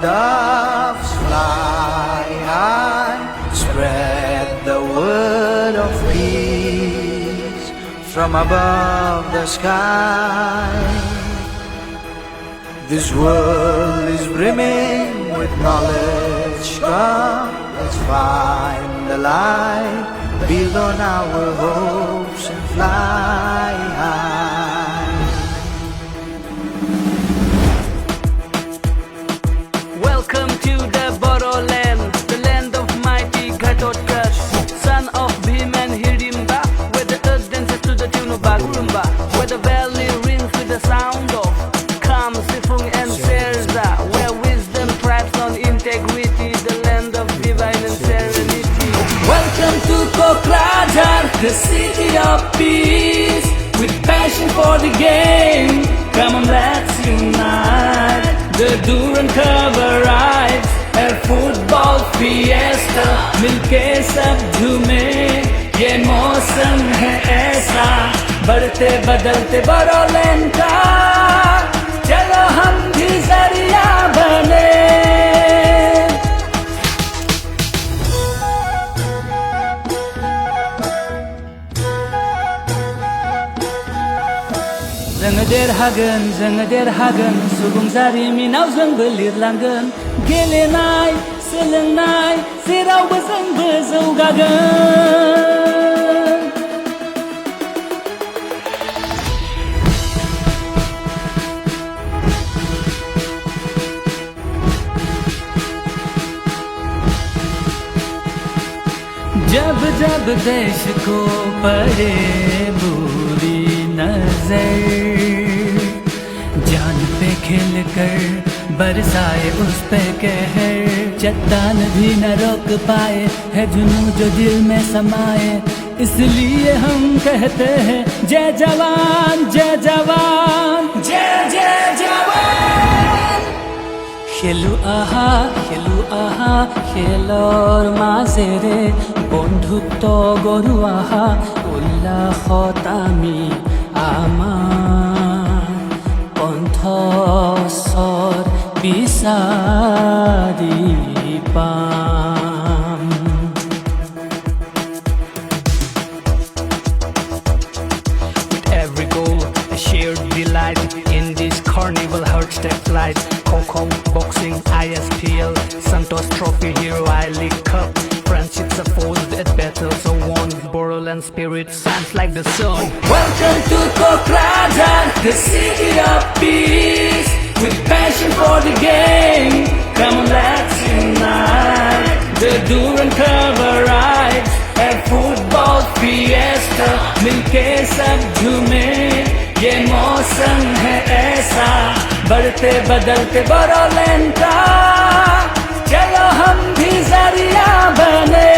doves fly high, spread the word of peace from above the sky. This world is brimming with knowledge. Come, let's find the light, build on our hopes and fly high. Welcome to the Borderland, the land of mighty Kokrajhar, son of Bhim and Hirimba, where the earth dances to the tune of Bagurumba, where the valley rings with the sound of Kam, Sifung and Serza, where wisdom thrives on integrity, the land of divine and serenity. Welcome to Kokrajhar, the city of peace, with passion for the game. Come on, let's unite. The Durand Cup arrives, a football fiesta, मिलके सब झूमे, ये मौसम है ऐसा, बढ़ते बदलते बरोलैंड का, चलो हम भी जरिया बने. जोङो देरहागोन सुबुं जारिमिनाव जोंबो लिरलांगोन गेलेनाय सोलोंनाय जेरावबो जोंबो जौगागोन. जब जब देश को पड़े बुरी नजर, जान पे खेल कर बरसाए उस पे कहर, चट्टान भी न रोक पाए है जुनून जो दिल में समाए, इसलिए हम कहते हैं जय जवान जय जवान जय जय जवान. খেলু আহা খেলৰ মাজেৰে বন্ধুত্ব গঢ়ো আহা, উল্লাসত আমি আমাৰ কণ্ঠস্বৰ বিচাৰি পাম. With every goal, a shared delight in this carnival hearts that flies. Kho, boxing, ISPL, Santos Trophy, Hero I-League Cup. Friendships are forged at battles are won. Borderland spirit shines like the sun. Welcome to Kokrajhar, the city of peace, with passion for the game. Come on, let's unite. The Durand Cup arrives, a football fiesta, मिलके सब झूमे, ये मौसम है ऐसा, बढ़ते बदलते बरोलैंड का, चलो हम भी जरिया बने.